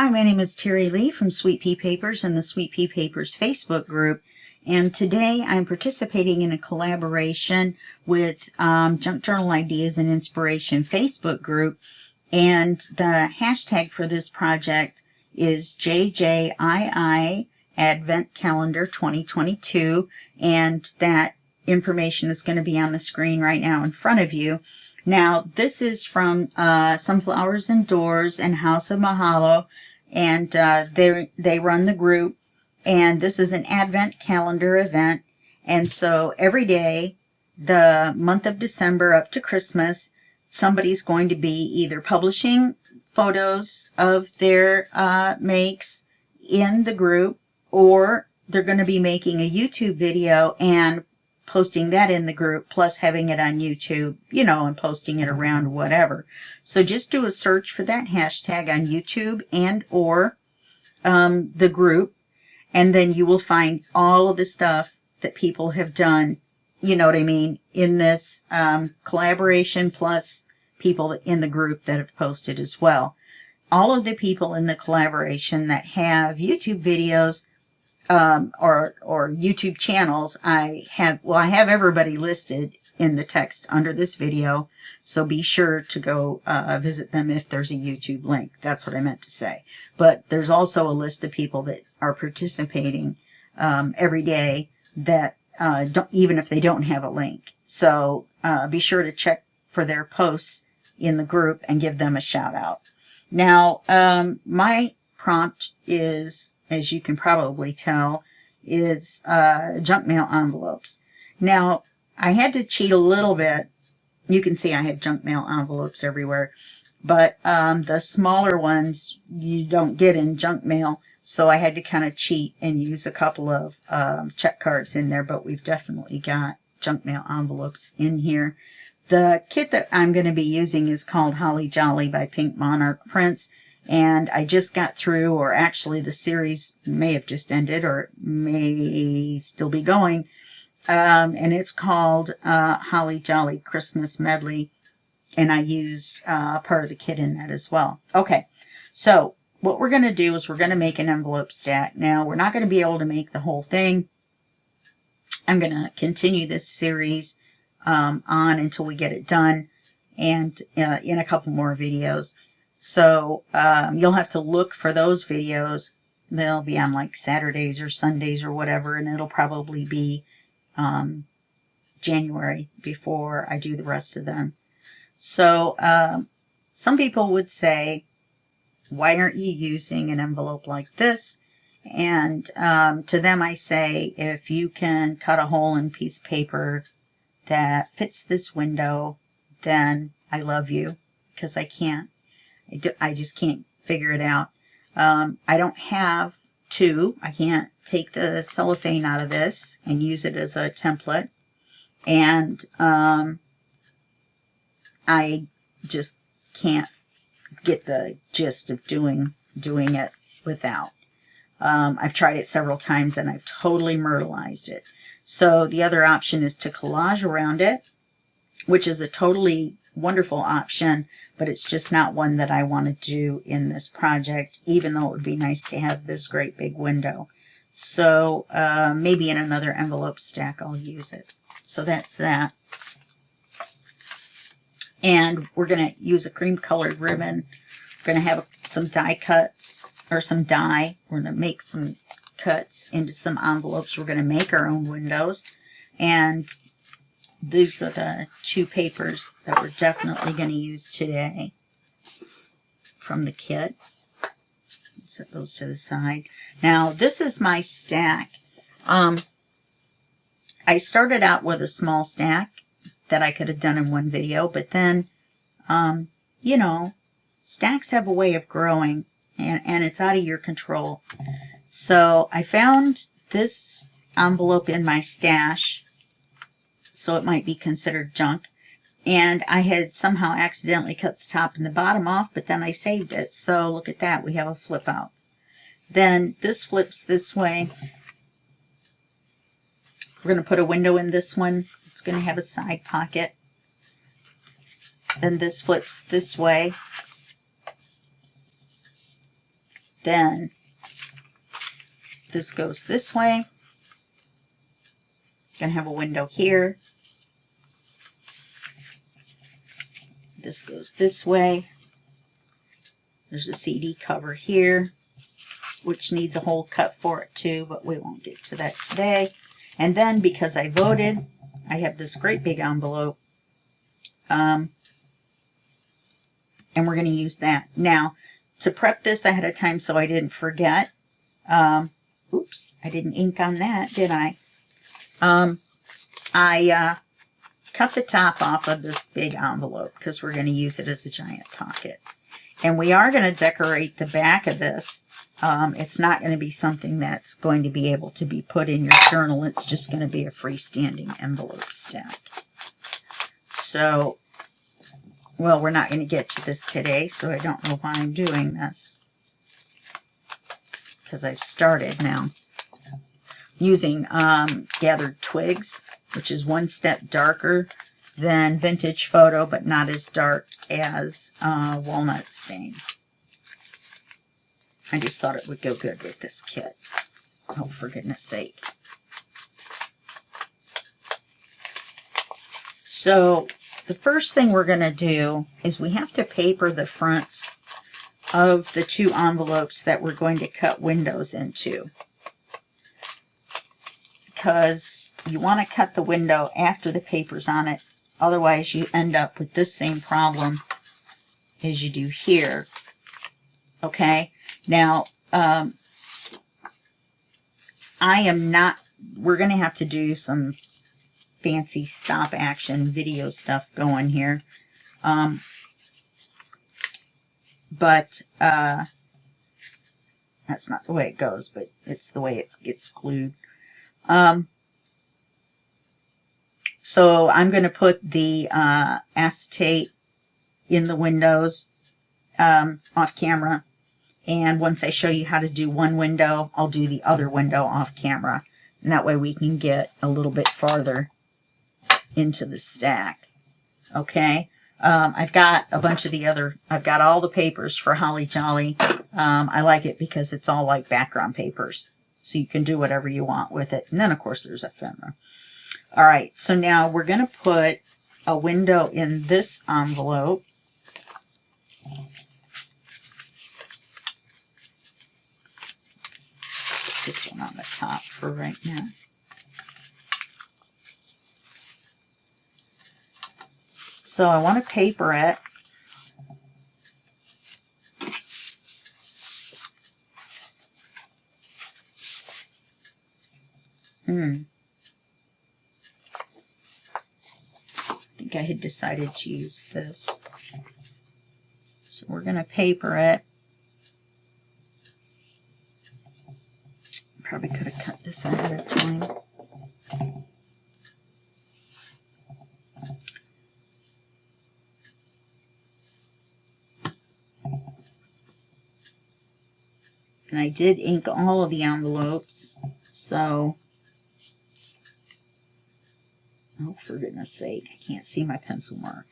Hi, my name is Teri Lee from Sweet Pea Papers and the Sweet Pea Papers Facebook group. And today I'm participating in a collaboration with Junk Journal Ideas and Inspiration Facebook group. And the hashtag for this project is JJII Advent Calendar 2022. And that information is going to be on the screen right now in front of you. Now, this is from Sunflowers and Doors and House of Mahalo, and they run the group, and this is an Advent calendar event, and so every day, the month of December up to Christmas, somebody's going to be either publishing photos of their makes in the group, or they're going to be making a YouTube video and posting that in the group, plus having it on YouTube, you know, and posting it around, whatever. So just do a search for that hashtag on YouTube and or the group, and then you will find all of the stuff that people have done, you know what I mean, in this collaboration, plus people in the group that have posted as well. All of the people in the collaboration that have YouTube videos or YouTube channels, I have everybody listed in the text under this video, so be sure to go visit them if there's a YouTube link. That's what I meant to say. But there's also a list of people that are participating every day that even if they don't have a link. So be sure to check for their posts in the group and give them a shout out. Now, my prompt is, as you can probably tell, is junk mail envelopes. Now, I had to cheat a little bit. You can see I have junk mail envelopes everywhere, but the smaller ones you don't get in junk mail, so I had to kind of cheat and use a couple of check cards in there, but we've definitely got junk mail envelopes in here. The kit that I'm going to be using is called Holly Jolly by Pink Monarch Prints. And I just got through, or actually the series may have just ended, or it may still be going. And it's called Holly Jolly Christmas Medley. And I use part of the kit in that as well. Okay, so what we're going to do is we're going to make an envelope stack. Now, we're not going to be able to make the whole thing. I'm going to continue this series on until we get it done, and in a couple more videos. So you'll have to look for those videos. They'll be on like Saturdays or Sundays or whatever, and it'll probably be January before I do the rest of them. So some people would say, why aren't you using an envelope like this? And to them I say, if you can cut a hole in a piece of paper that fits this window, then I love you, because I can't. I just can't figure it out. I don't have to. I can't take the cellophane out of this and use it as a template. And I just can't get the gist of doing it without. I've tried it several times and I've totally myrtleized it. So the other option is to collage around it, which is a totally wonderful option, but it's just not one that I want to do in this project, even though it would be nice to have this great big window. So maybe in another envelope stack I'll use it. So that's that. And we're going to use a cream colored ribbon. We're going to have some die cuts, or some die. We're going to make some cuts into some envelopes. We're going to make our own windows. And these are the two papers that we're definitely going to use today from the kit. Set those to the side. Now, this is my stack. I started out with a small stack that I could have done in one video, but then, you know, stacks have a way of growing, and it's out of your control. So I found this envelope in my stash, so it might be considered junk. And I had somehow accidentally cut the top and the bottom off, but then I saved it. So look at that, we have a flip out. Then this flips this way. We're going to put a window in this one. It's going to have a side pocket. Then this flips this way. then this goes this way. Gonna have a window here. This goes this way. There's a CD cover here, which needs a hole cut for it too, but we won't get to that today. And then, because I voted, I have this great big envelope. And we're going to use that. Now, to prep this ahead of time so I didn't forget. Oops, I didn't ink on that, did I? I cut the top off of this big envelope because we're going to use it as a giant pocket. And we are going to decorate the back of this. It's not going to be something that's going to be able to be put in your journal. It's just going to be a freestanding envelope stack. So, well, we're not going to get to this today, so I don't know why I'm doing this. Because I've started now. Using gathered twigs, which is one step darker than vintage photo, but not as dark as walnut stain. I just thought it would go good with this kit. Oh, for goodness sake. So, the first thing we're going to do is we have to paper the fronts of the two envelopes that we're going to cut windows into. Because you want to cut the window after the paper's on it. Otherwise, you end up with this same problem as you do here. Okay? Now, I am not, we're going to have to do some fancy stop action video stuff going here. But that's not the way it goes, but it's the way it gets glued. So I'm going to put the acetate in the windows off camera. And once I show you how to do one window, I'll do the other window off camera. And that way we can get a little bit farther into the stack. Okay? I've got a bunch of the other, I've got all the papers for Holly Jolly. I like it because it's all like background papers. So you can do whatever you want with it. And then, of course, there's ephemera. All right, so now we're going to put a window in this envelope. Put this one on the top for right now. So I want to paper it. I think I had decided to use this. So we're going to paper it. Probably could have cut this ahead of time. And I did ink all of the envelopes, so, oh, for goodness sake, I can't see my pencil mark.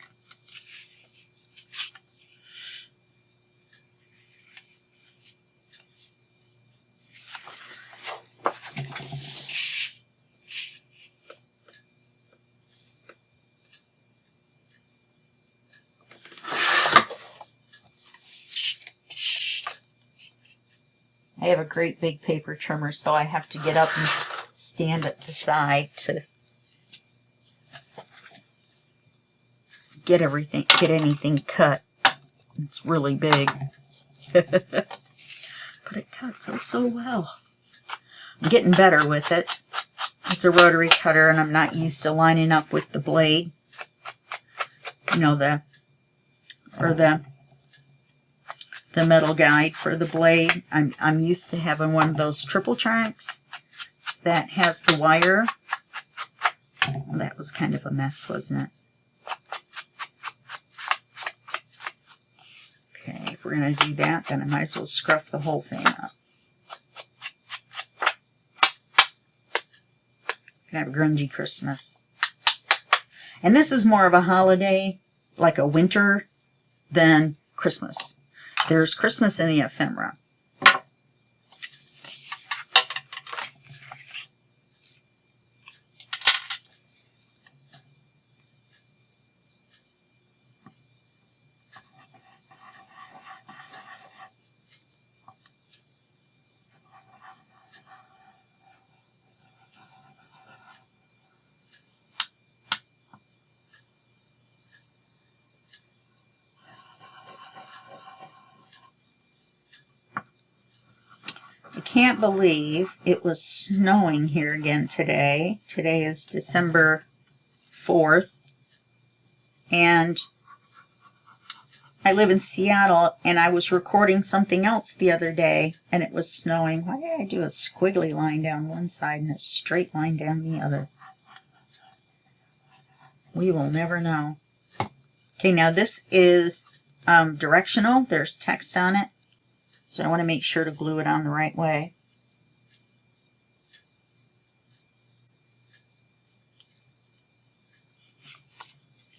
I have a great big paper trimmer, so I have to get up and stand at the side to get anything cut. It's really big. But it cuts so well. I'm getting better with it. It's a rotary cutter, and I'm not used to lining up with the blade. You know, the metal guide for the blade. I'm used to having one of those triple tracks that has the wire. Well, that was kind of a mess, wasn't it? Okay, if we're going to do that, then I might as well scruff the whole thing up. Gonna have a grungy Christmas. And this is more of a holiday, like a winter, than Christmas. There's Christmas in the ephemera. can't believe it was snowing here again today. Today is December 4th. And I live in Seattle, and I was recording something else the other day, and it was snowing. Why did I do a squiggly line down one side and a straight line down the other? We will never know. Okay, now this is directional. There's text on it. So I want to make sure to glue it on the right way.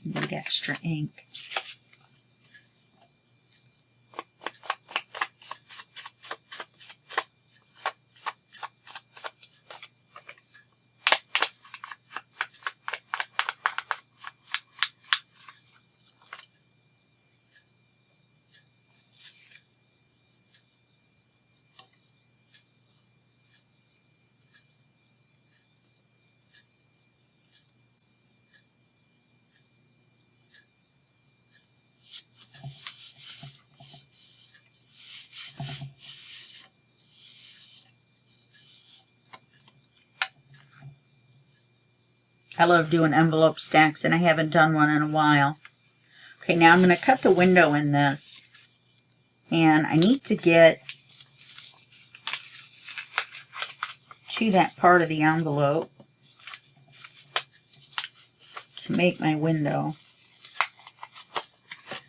Need extra ink. I love doing envelope stacks, and I haven't done one in a while. Okay, now I'm going to cut the window in this. And I need to get to that part of the envelope to make my window.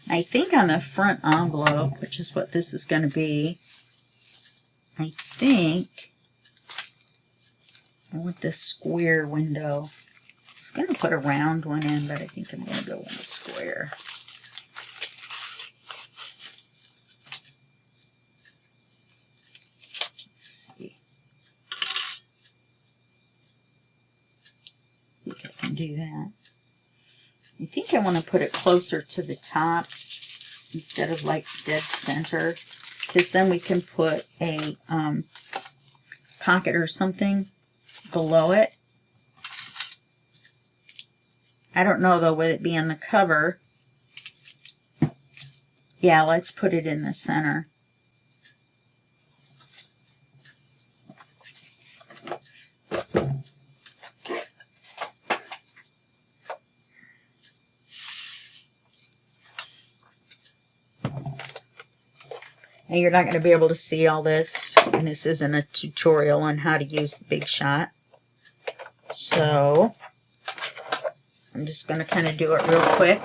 I think on the front envelope, which is what this is going to be, I think I want this square window. I was going to put a round one in, but I think I'm going to go with a square. Let's see. I think I can do that. I think I want to put it closer to the top instead of like dead center, because then we can put a pocket or something below it. I don't know though, with it being the cover. Yeah, let's put it in the center. Now you're not going to be able to see all this, and this isn't a tutorial on how to use the Big Shot. So I'm just going to kind of do it real quick.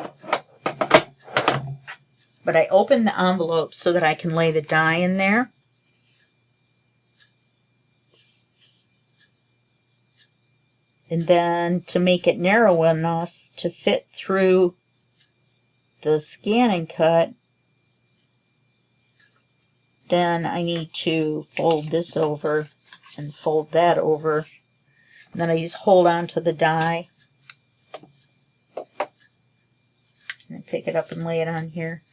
But I opened the envelope so that I can lay the die in there. And then to make it narrow enough to fit through the scan and cut, then I need to fold this over and fold that over. And then I just hold on to the die and pick it up and lay it on here.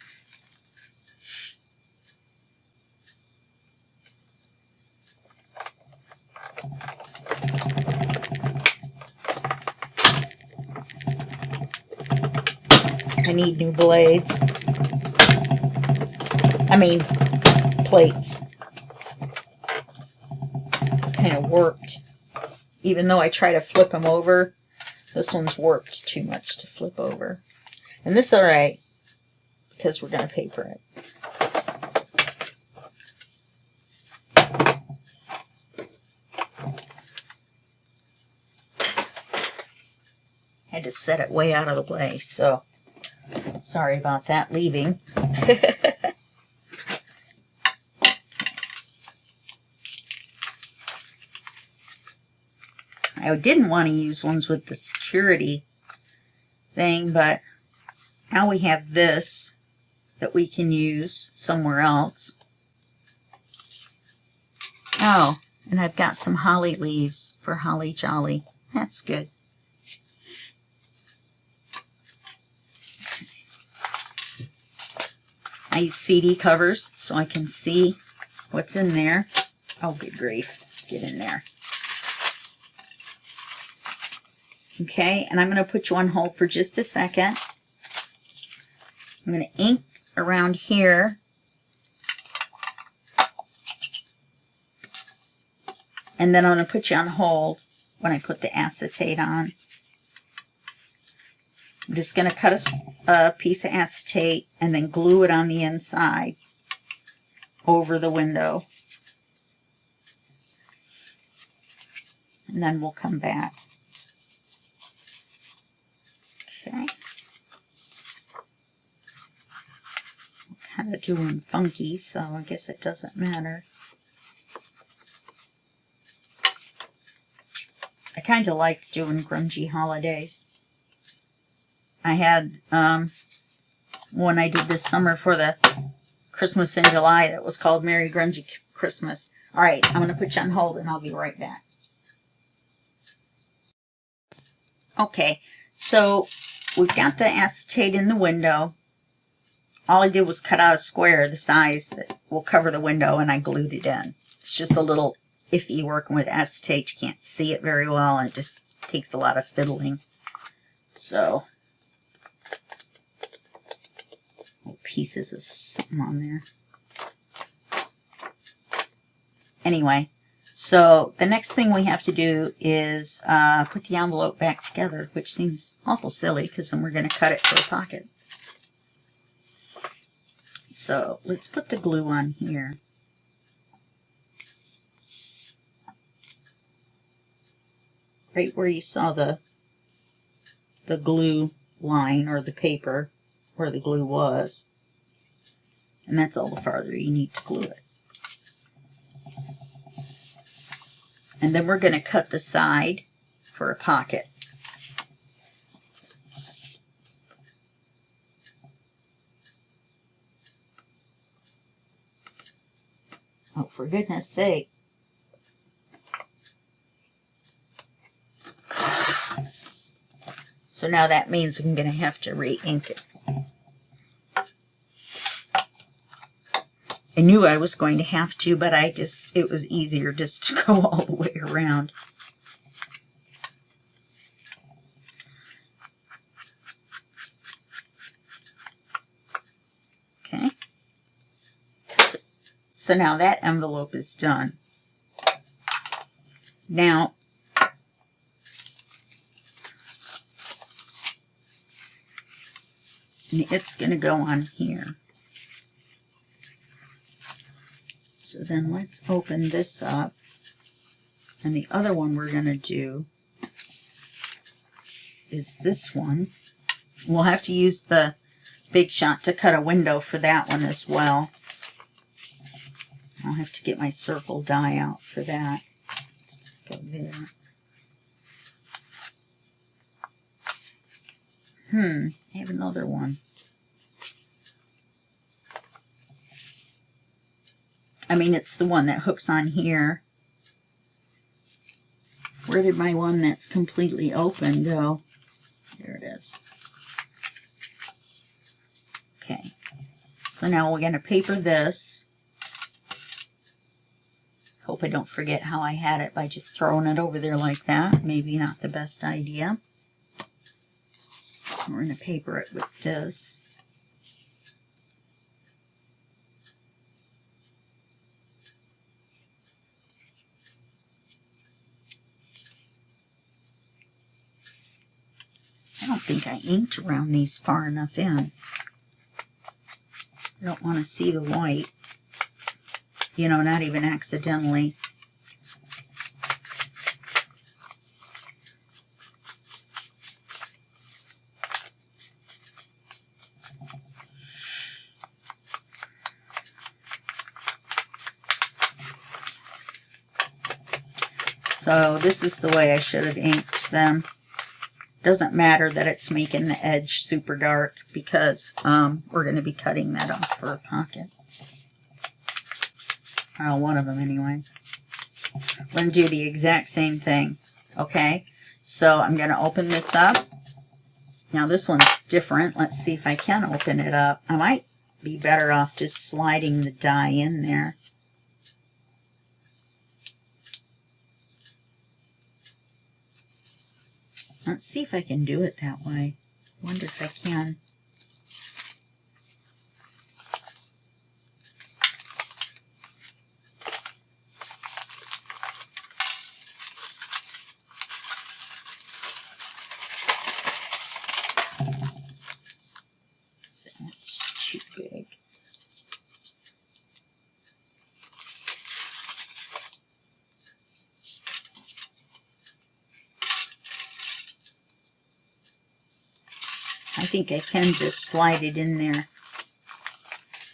I need new blades. I mean, plates. Kind of warped. Even though I try to flip them over, this one's warped too much to flip over. And this is alright, because we're going to paper it. Had to set it way out of the way, so sorry about that leaving. I didn't want to use ones with the security thing, but now we have this that we can use somewhere else. Oh, and I've got some holly leaves for Holly Jolly. That's good. I use CD covers so I can see what's in there. Oh, good grief. Get in there. Okay, and I'm going to put you on hold for just a second. I'm going to ink around here. And then I'm going to put you on hold when I put the acetate on. I'm just going to cut a piece of acetate and then glue it on the inside over the window. And then we'll come back. Okay. I'm kind of doing funky, so I guess it doesn't matter. I kind of like doing grungy holidays. I had one I did this summer for the Christmas in July that was called Merry Grungy Christmas. All right, I'm going to put you on hold and I'll be right back. Okay, so we've got the acetate in the window. All I did was cut out a square the size that will cover the window and I glued it in. It's just a little iffy working with acetate. You can't see it very well and it just takes a lot of fiddling. So, little pieces of something on there. Anyway, so the next thing we have to do is put the envelope back together, which seems awful silly because then we're going to cut it for a pocket. So let's put the glue on here. Right where you saw the glue line or the paper where the glue was. And that's all the farther you need to glue it. And then we're going to cut the side for a pocket. Oh, for goodness sake. So now that means I'm going to have to re-ink it. I knew I was going to have to, but it was easier just to go all the way around. Okay. So now that envelope is done. Now, it's going to go on here. So then let's open this up. And the other one we're going to do is this one. We'll have to use the Big Shot to cut a window for that one as well. I'll have to get my circle die out for that. Let's go there. I have another one. I mean, it's the one that hooks on here. Where did my one that's completely open go? There it is. Okay. So now we're going to paper this. Hope I don't forget how I had it by just throwing it over there like that. Maybe not the best idea. We're going to paper it with this. I don't think I inked around these far enough in. I don't want to see the white. You know, not even accidentally. So this is the way I should have inked them. Doesn't matter that it's making the edge super dark because we're going to be cutting that off for a pocket. One of them anyway. I'm going to do the exact same thing. Okay, so I'm going to open this up. Now this one's different. Let's see if I can open it up. I might be better off just sliding the die in there. Let's see if I can do it that way. Wonder if I can. I think I can just slide it in there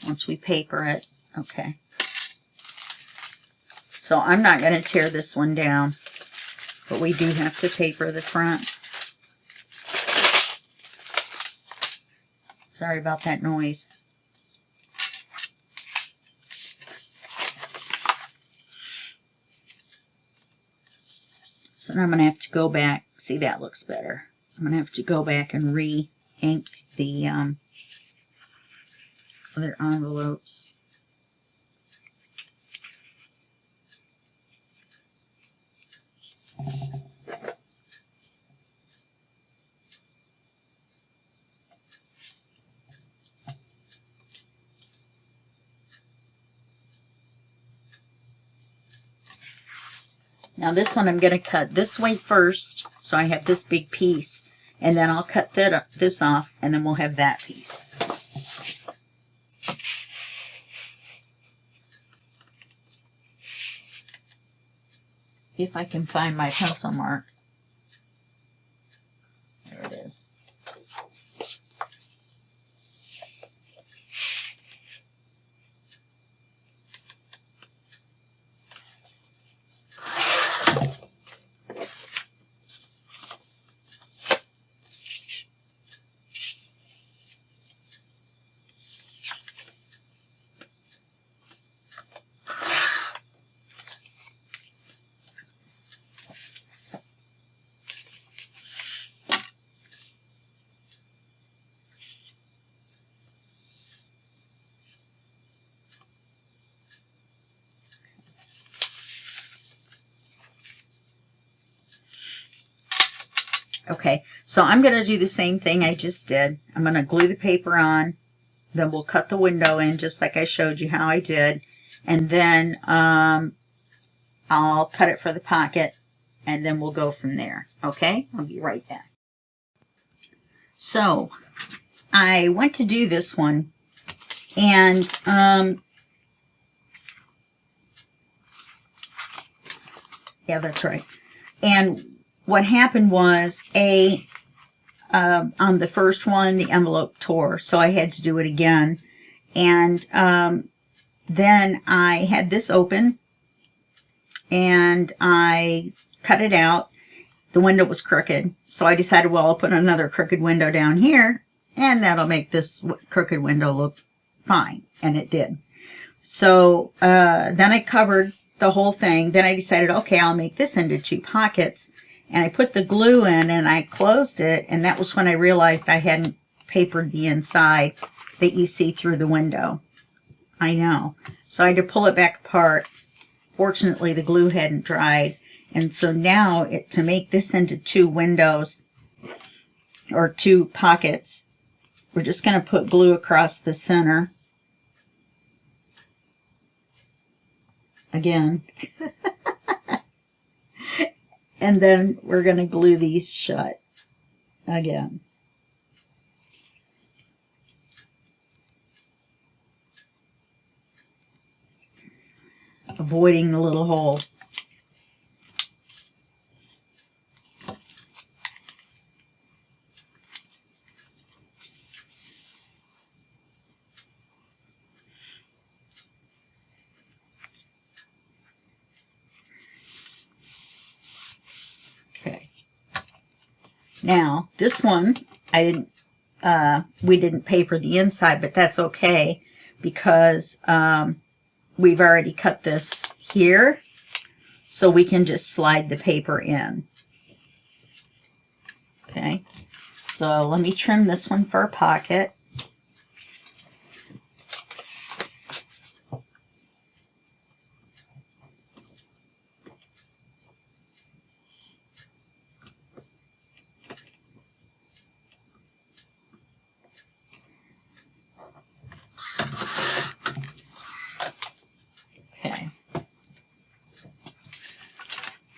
once we paper it. Okay. So I'm not going to tear this one down, but we do have to paper the front. Sorry about that noise. So now I'm going to have to go back. See, that looks better. I'm going to have to go back and re-ink the other envelopes. Now this one I'm going to cut this way first, so I have this big piece, and then I'll cut this off, and then we'll have that piece. If I can find my pencil mark. There it is. Okay, so I'm going to do the same thing I just did. I'm going to glue the paper on, then we'll cut the window in just like I showed you how I did, and then I'll cut it for the pocket, and then we'll go from there. Okay, I'll be right back. So I went to do this one, and yeah, that's right. And what happened was, on the first one, the envelope tore, so I had to do it again. And then I had this open, and I cut it out. The window was crooked, so I decided, well, I'll put another crooked window down here, and that'll make this crooked window look fine. And it did. So then I covered the whole thing. Then I decided, okay, I'll make this into 2 pockets. And I put the glue in and I closed it, and that was when I realized I hadn't papered the inside that you see through the window. I know. So I had to pull it back apart. Fortunately, the glue hadn't dried. And so now, to make this into 2 windows, or 2 pockets, we're just going to put glue across the center. Again. And then we're going to glue these shut again. Avoiding the little hole. Okay. Now, this one, we didn't paper the inside, but that's okay because we've already cut this here, so we can just slide the paper in. Okay, so let me trim this one for a pocket.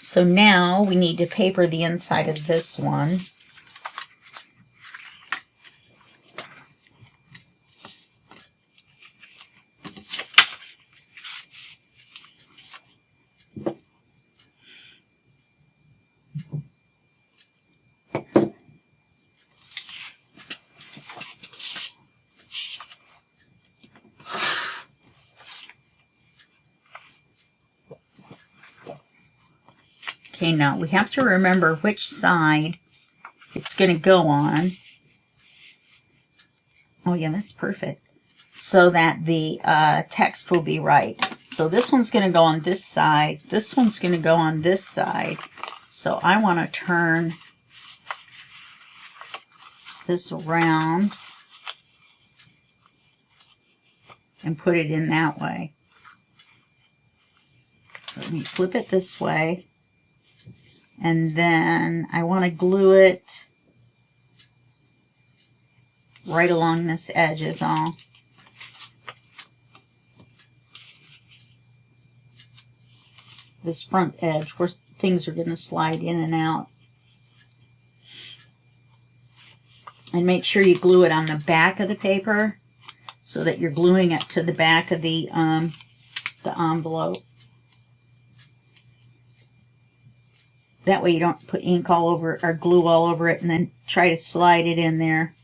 So now we need to paper the inside of this one. Okay, now we have to remember which side it's going to go on. Oh yeah, that's perfect. So that the text will be right. So this one's going to go on this side. This one's going to go on this side. So I want to turn this around and put it in that way. So let me flip it this way. And then I want to glue it right along this edge is all. This front edge where things are going to slide in and out. And make sure you glue it on the back of the paper so that you're gluing it to the back of the envelope. That way you don't put ink all over it or glue all over it and then try to slide it in there.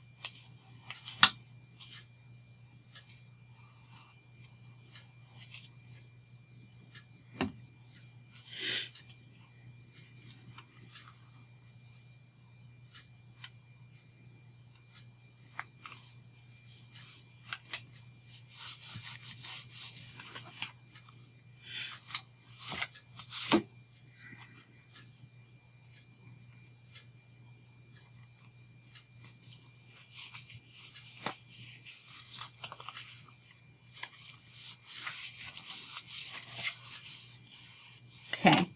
Okay,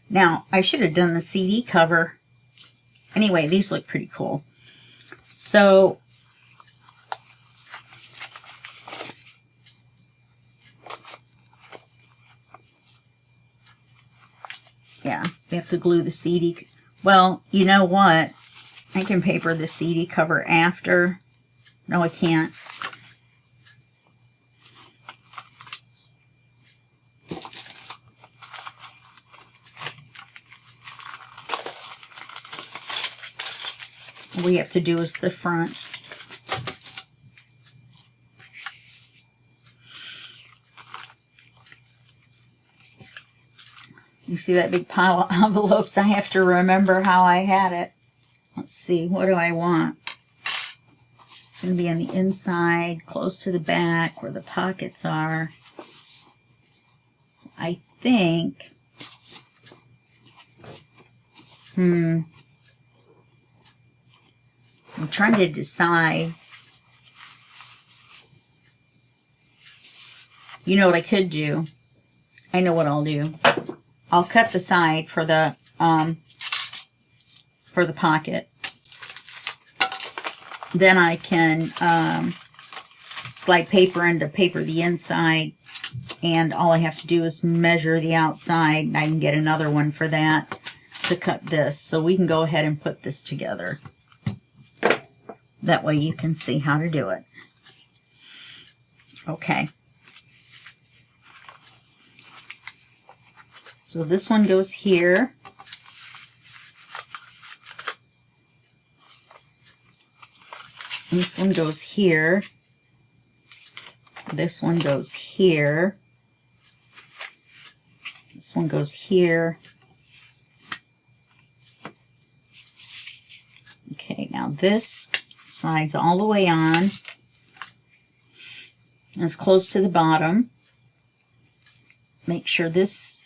now I should have done the CD cover. Anyway, these look pretty cool. So, yeah, we have to glue the CD. Well, you know what? I can paper the CD cover after. No, I can't. All we have to do is the front. You see that big pile of envelopes? I have to remember how I had it. Let's see, what do I want? It's going to be on the inside, close to the back, where the pockets are. I think... I'm trying to decide. You know what I could do? I know what I'll do. I'll cut the side for the pocket. Then I can slide paper in to paper the inside, and all I have to do is measure the outside, and I can get another one for that to cut this. So we can go ahead and put this together. That way you can see how to do it. Okay. So this one goes here. This one goes here. This one goes here. This one goes here. Okay, now this slides all the way on. It's close to the bottom. Make sure this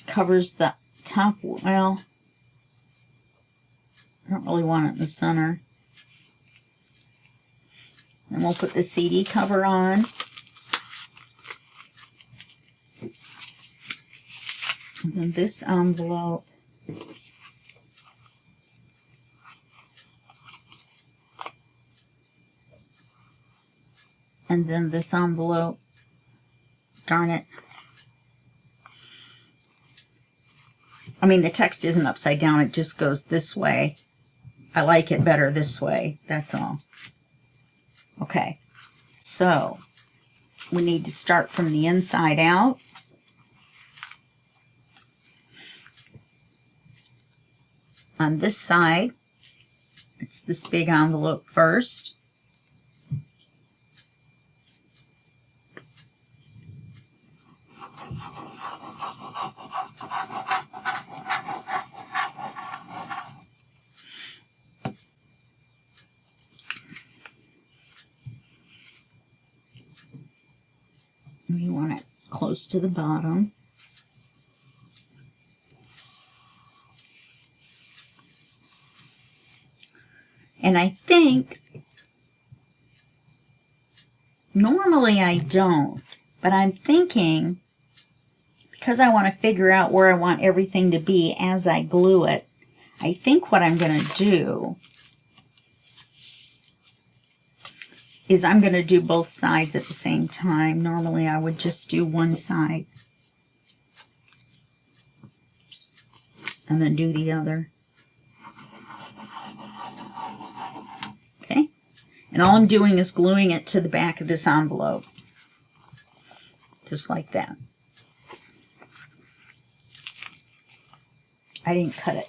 covers the top. Well, I don't really want it in the center. And we'll put the CD cover on. And then this envelope. And then this envelope. Darn it. I mean, the text isn't upside down. It just goes this way. I like it better this way. That's all. Okay. So, we need to start from the inside out. On this side, it's this big envelope first. close to the bottom. And I think, normally I don't, but I'm thinking, because I want to figure out where I want everything to be as I glue it, I think what I'm going to do is I'm going to do both sides at the same time. Normally I would just do one side and then do the other. Okay? And all I'm doing is gluing it to the back of this envelope. Just like that. I didn't cut it.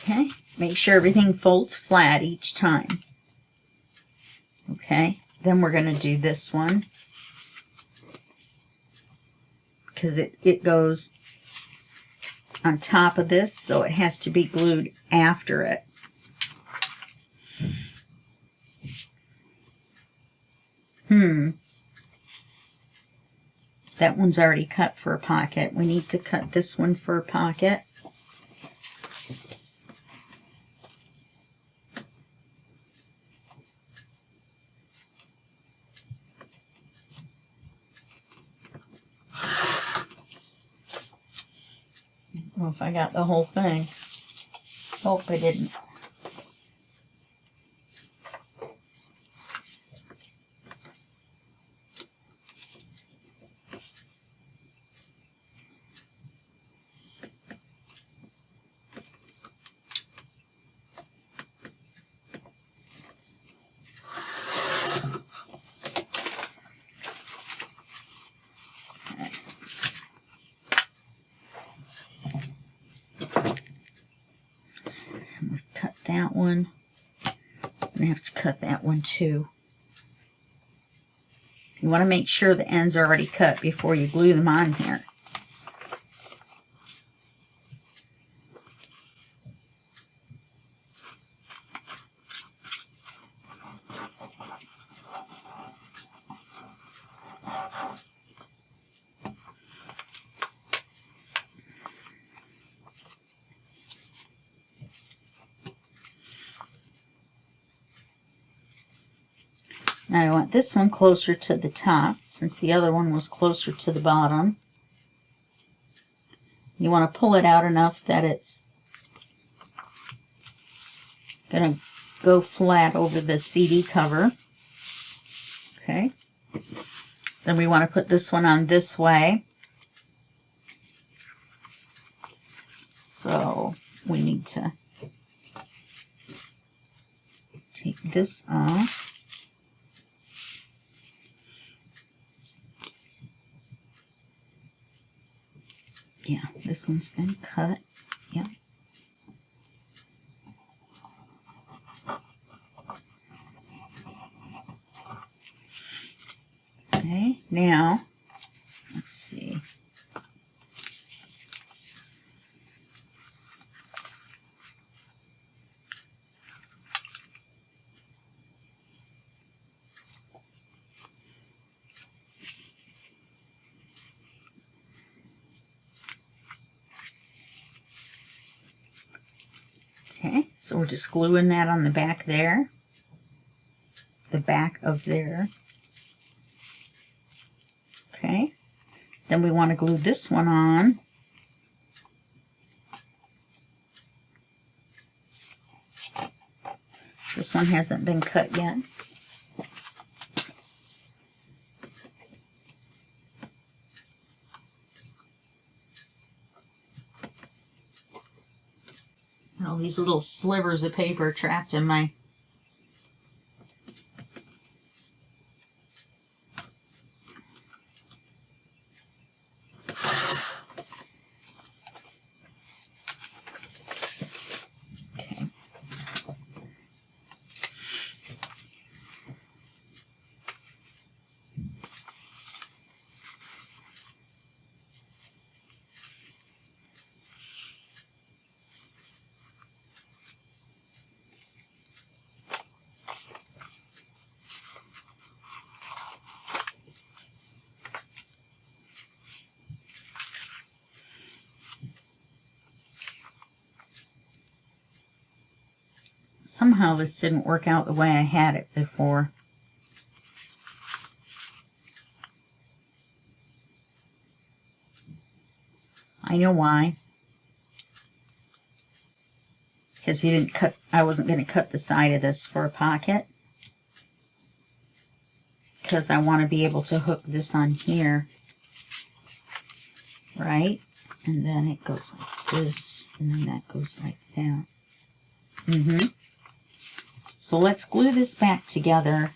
Okay, make sure everything folds flat each time. Okay, then we're going to do this one because it goes on top of this, so it has to be glued after it. That one's already cut for a pocket. We need to cut this one for a pocket. I don't know if I got the whole thing. Hope I didn't. That one. I'm going to have to cut that one too. You want to make sure the ends are already cut before you glue them on here. Now I want this one closer to the top, since the other one was closer to the bottom. You want to pull it out enough that it's going to go flat over the CD cover. Okay. Then we want to put this one on this way. So we need to take this off. Yeah, this one's been cut. Yep. Okay, now, let's see. Okay, so we're just gluing that on the back there. The back of there. Okay, then we want to glue this one on. This one hasn't been cut yet. All these little slivers of paper trapped in my Somehow this didn't work out the way I had it before. I know why. Because you didn't cut, I wasn't going to cut the side of this for a pocket. Because I want to be able to hook this on here. Right? And then it goes like this, and then that goes like that. So let's glue this back together.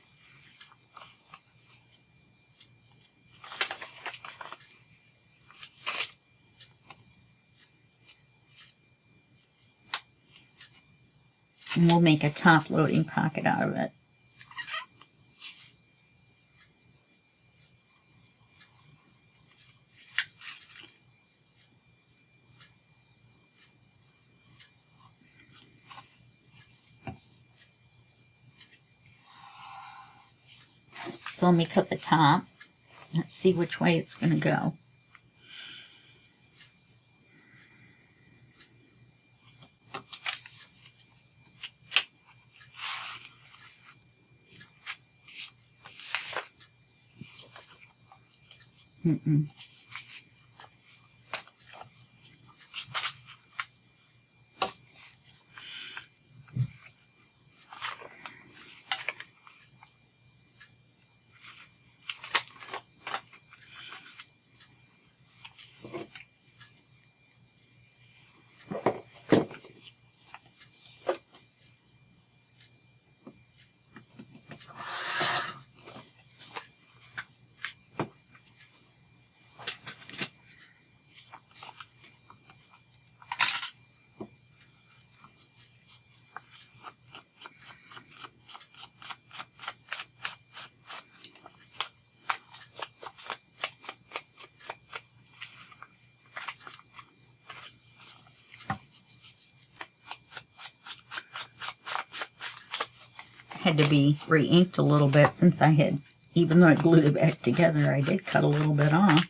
And we'll make a top loading pocket out of it. So let me cut the top. Let's see which way it's going to go. Had to be re-inked a little bit since I had, even though I glued it back together, I did cut a little bit off.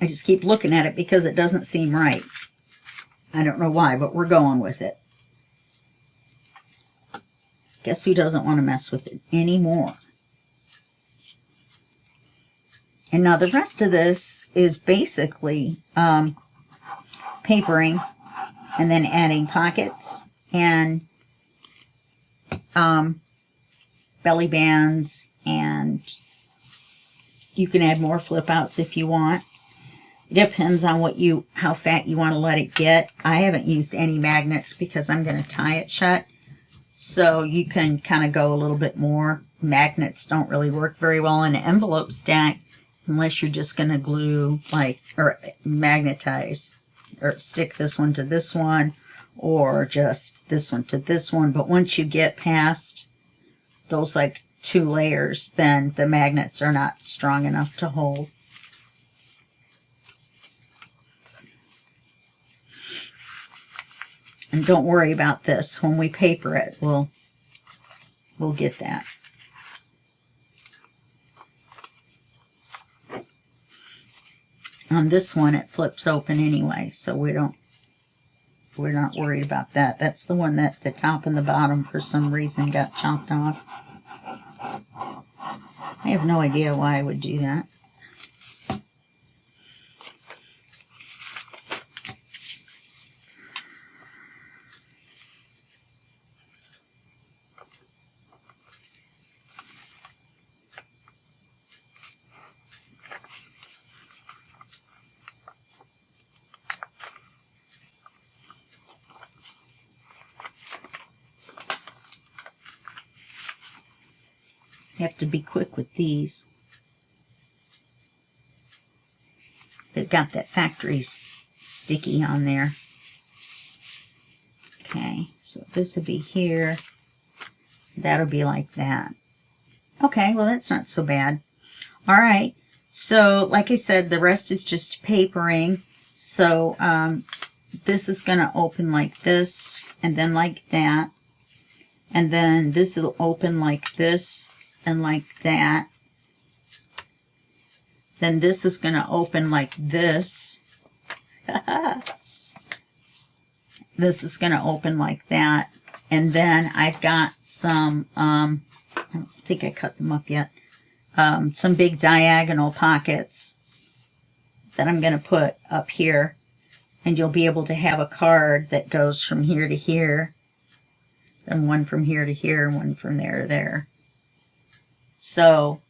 I just keep looking at it because it doesn't seem right. I don't know why, but we're going with it. Guess who doesn't want to mess with it anymore? And now the rest of this is basically papering and then adding pockets and belly bands, and you can add more flip outs if you want. It depends on how fat you want to let it get. I haven't used any magnets because I'm going to tie it shut. So you can kind of go a little bit more. Magnets don't really work very well in an envelope stack unless you're just going to glue or magnetize or stick this one to this one or just this one to this one. But once you get past those 2 layers, then the magnets are not strong enough to hold. And don't worry about this. When we paper it, we'll get that. On this one, it flips open anyway, so we're not worried about that. That's the one that the top and the bottom, for some reason, got chopped off. I have no idea why I would do that. have to be quick with these. They've got that factory sticky on there. Okay, so this will be here. That'll be like that. Okay, well that's not so bad. All right, so like I said, the rest is just papering. So this is going to open like this, and then like that. And then this will open like this, and like that. Then this is going to open like this. This is going to open like that. And then I've got some, I don't think I cut them up yet, some big diagonal pockets that I'm going to put up here. And you'll be able to have a card that goes from here to here, and one from here to here, and one from there to there. So,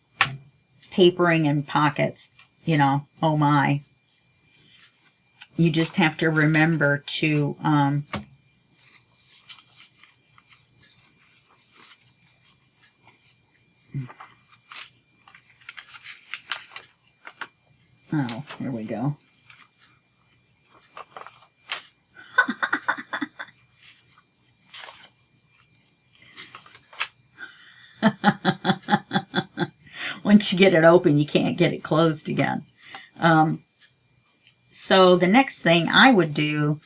papering and pockets, you know, oh my. You just have to remember to, oh, there we go. Once you get it open, you can't get it closed again. So the next thing I would do,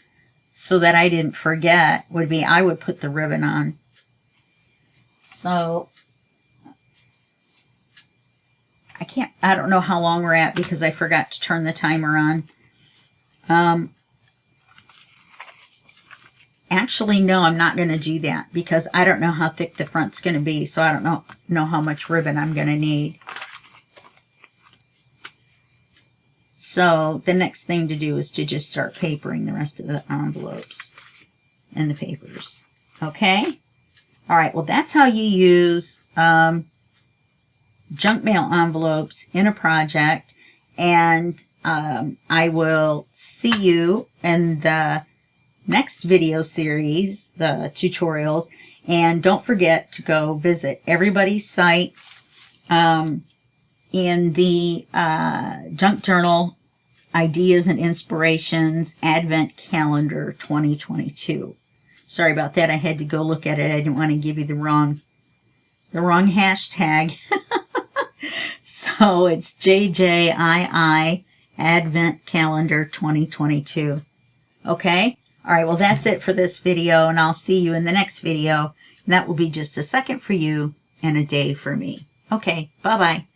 so that I didn't forget, would be I would put the ribbon on. So I don't know how long we're at because I forgot to turn the timer on. Actually, no, I'm not going to do that because I don't know how thick the front's going to be, so I don't know how much ribbon I'm going to need. So the next thing to do is to just start papering the rest of the envelopes and the papers. Okay? All right, well, that's how you use junk mail envelopes in a project, and I will see you in the next video series, the tutorials, and don't forget to go visit everybody's site in the Junk Journal Ideas and Inspirations Advent Calendar 2022. Sorry about that. I had to go look at it. I didn't want to give you the wrong hashtag. So it's JJII Advent Calendar 2022. Okay? All right, well, that's it for this video, and I'll see you in the next video. And that will be just a second for you and a day for me. Okay, bye-bye.